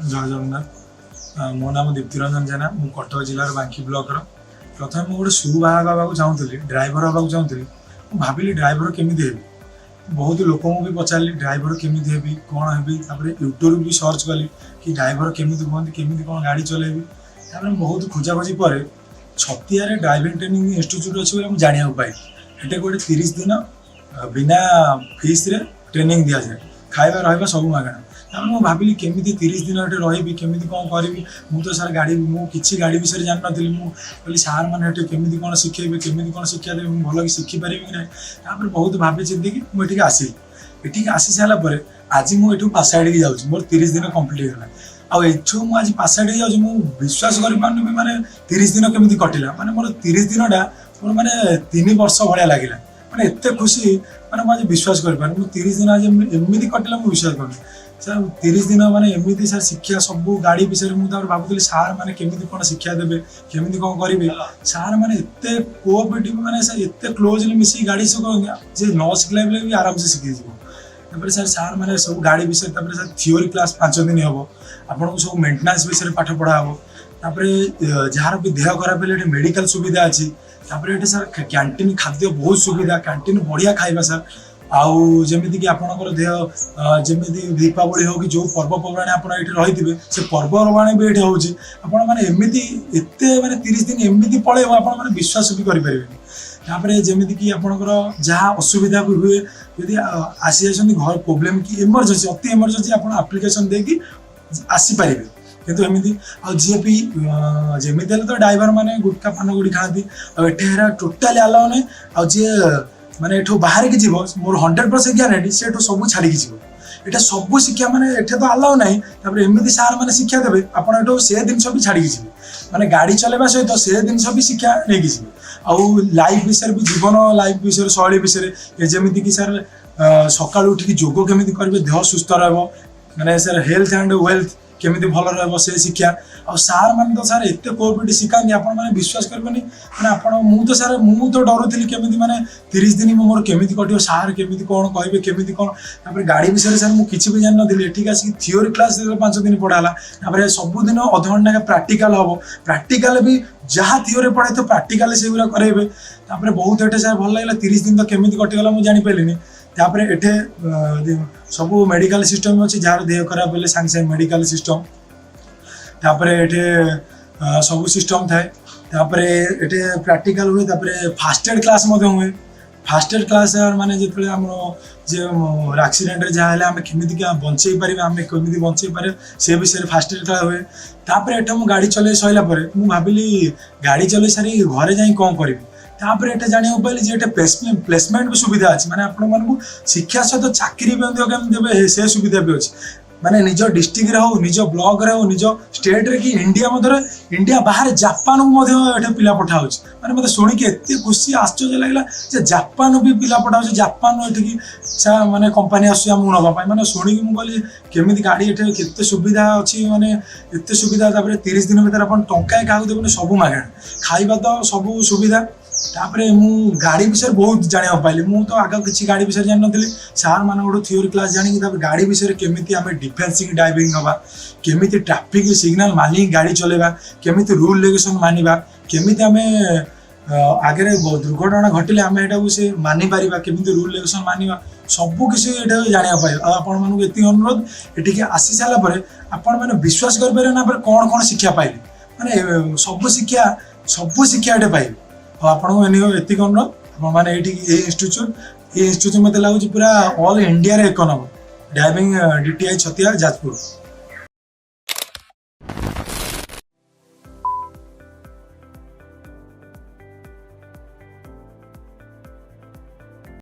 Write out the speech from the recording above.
जय जगन्नाथ मो नाम दीप्तिरंजन जेना मु कटक जिलार बांकी ब्लॉक प्रथम मुझे गोटे शू बाग हाँ चाहूली ड्राइवर हाँ चाहूली भाविली ड्राइवर केमी हेबी बहुत लोक भी पचारि ड्राइवर केमी हेबी कौन हेबी यूट्यूब भी सर्च कली कि ड्राइवर केमी कहते केमी कौन गाड़ी चलेबी बहुत खोजाखोजी पर छतिया ड्राइविंग ट्रेनिंग इंस्टीट्यूट अच्छे मुझे जाना पाई ये गोटे 30 दिन बिना फीस रे ट्रेनिंग दि जाए खाଇବା ରହିବା ସବୁ ମାଗଣା ତାପରେ ମୁଁ ଭାବିଲି କେମିତି 30 ଦିନ ଏଠି ରହିବି କେମିତି କ'ଣ କରିବି ମୁଁ ତ ସାର୍ ଗାଡ଼ି ମୁଁ କିଛି ଗାଡ଼ି ବିଷୟରେ ଜାଣିନଥିଲି ମୁଁ କହିଲି ସାର୍ ମାନେ ଏଠି କେମିତି କ'ଣ ଶିଖେଇବେ କେମିତି କ'ଣ ଶିକ୍ଷା ଦେବେ ମୁଁ ଭଲ କି ଶିଖିପାରିବି କି ନାହିଁ ତାପରେ ବହୁତ ଭାବି ଚିନ୍ତିକି ମୁଁ ଏଠିକି ଆସିଲି ଏଠିକି ଆସି ସାରିଲା ପରେ ଆଜି ମୁଁ ଏଠୁ ପାସ୍ ଆଉଟ୍ ହେଇକି ଯାଉଛି ମୋର 30 ଦିନ କମ୍ପ୍ଲିଟ୍ ହେଇଗଲା ଆଉ ଏଠୁ ମୁଁ ଆଜି ପାସ୍ ଆଉଟ୍ ହେଇଯାଉଛି ମୁଁ ବିଶ୍ୱାସ କରିପାରୁନି ମାନେ 30 ଦିନ କେମିତି କଟିଲା ମାନେ ମୋର 30 ଦିନଟା ମୋର ମାନେ 3 ବର୍ଷ ଭଳିଆ ଲାଗିଲା ମାନେ ଏତେ ଖୁସି ମାନେ ମୁଁ ଆଜି ବିଶ୍ୱାସ କରିପାରୁନି ମୁଁ 30 ଦିନ ଆଜି ଏମିତି କଟିଲା ମୁଁ ବିଶ୍ୱାସ କରୁନି ସାର୍ 30 दिन मैंने एमती सार शिक्षा सब गाड़ी विषय मुझे भावुली सार मैंने केमी कौन शिक्षा देवे केमी कौन करेंगे सार मैंने एत कोअपरेटिव मैंने एत क्लोजली मिसिक गाड़ी सब जे न शिखला भी आराम से शिखी सर सार मैंने सब गाड़ी विषय सर थियोरी क्लास 5 दिन हम आपको सब मेन्टेनान्स विषय पाठ पढ़ा हम जार भी देह खराब है मेडिकल सुविधा अच्छी ये सर कैंटीन खाद्य बहुत सुविधा कैंटीन बढ़िया खाଇବା सर आउ जमीती कि आपणकर देह जमी दीपावली हो कि जो पर्वपर्वाणी आप रही से पर्वपर्वाणी भी ये होने मैंने एमती एत मैंने 30 दिन एमती पलैब आप विश्वास भी करें जमीती कि आपणकर जहाँ असुविधा भी हुए यदि आसी जाती घर प्रोब्लेम कि इमरजेंसी अति इमरजेंसी आप आप्लिकेसन देकी आसीपर किंतु एमती जी भी जमी तो ड्राइवर मैंने गुटखा पान गुड़ी खाती और टोटाली आलाउ नहीं आ जी माने एठो बाहर के जीव मोर 100% ग्यारंटी से एठो सब छाड़ी के जीव एटा सब शिक्षा माने एठे तो अलाउ नहीं तापर एमिति सार माने शिक्षा देबे आपण एठो से दिन सब छाड़ी के जीव माने गाड़ी चलेबा सहित से दिन सब शिक्षा नै के जीव आउ लाइफ विषय भी जीवन लाइफ विषय शैली विषय जेमिति कि सर सकाळ उठी योग केमिति करबे देह सुस्थ रहबो माने सर हेल्थ एंड वेल्थ केमिति भल रहबो से शिक्षा आ सार माने तो सर एते कोऑपरेटिव शिखानी आपण माने विश्वास करबेनी माने आपण मु तो डरुथिली केमिति माने 30 दिन मोर केमिति कटियो सार केमिति कोन कहबे केमिति कोन तापर गाड़ी विषय सर मु किछि भी जान नथिली एठी आसी थियोरी क्लास 5 दिन पढ़ाला तापर सब दिन अध घंटा प्रैक्टिकल हबो प्रैक्टिकल भी जहाँ थियोरी पढ़ाई तो प्रैक्टिकल से गुरा करेबे तापर बहुत एटे सर भल लागला 30 दिन तो केमिति कटिगला मु जानि पेलिनी तापर एठे सब मेडिकल सिस्टम अच्छी जार देह खराब हेले सांगे सांगे मेडिकल सिस्टम तापर एठे सब सिस्टम थाए तापर एठे प्रैक्टिकल हुए तापर फास्ट एड क्लास हुए फास्ट एड क्लास माने जिते आम जे एक्सीडेंट जहाँ है आम केमी बचे पारे आम केमी बचे पारे से विषय फास्ट एड क्लास हुए तापर एठे मु गाड़ी चले सैला मुझे भाविली गाड़ी चले सारी घरे जाई कौन करी तापर ये जाना पाइली जे प्लेसमेंट भी सुविधा अच्छी माने आपण मानकु शिक्षा सहित चाकरी भी केमि देवे से सुविधा भी अच्छी माने निज डिस्ट्रिक्ट हो निज ब्लॉक रे हो निज स्टेट रे कि इंडिया मध्य इंडिया बाहर जापान को पिला पठा माने मत शुणिक एत खुशी आश्चर्य लगला जे जापान भी पिला पठा जापान एठिकी माने कंपनी आसू नापा माने शुणिक मुझे केमी गाड़ी ये केते सुविधा अच्छी माने एत सुविधा 30 दिन भर आप टंका क्या देवे सब मागणा खाଇବା तो सब सुविधा तापरे मु गाड़ी विषय बहुत जाना पाइली मु तो आगे किसी गाड़ी विषय जान नी सार मान थियोरी क्लास जानी गाड़ी विषय केमी आम डिफेंसिंग ड्राइविंग हवा केमी ट्रैफिक सिग्नल मानि गाड़ी चलेबा केमी रूल रेगुलेशन मानिबा केमी आम आगे दुर्घटना घटिले आम एटा से मानि पारिबा केमी रूल रेगुलेशन मानिबा सब किसी जाना पाए आपण मानक एति अनुरोध एटिके आसी सारा पर आपण माने विश्वास कर पारे ना कौन कौन शिक्षा पाइले माने सब शिक्षा ये पाइबे आपको एतिक अनुरोध मैंने ये इंस्टीट्यूट मत लगुच पूरा ऑल इंडिया रे 1 नंबर ड्राइविंग DTI छतिया जाजपुर।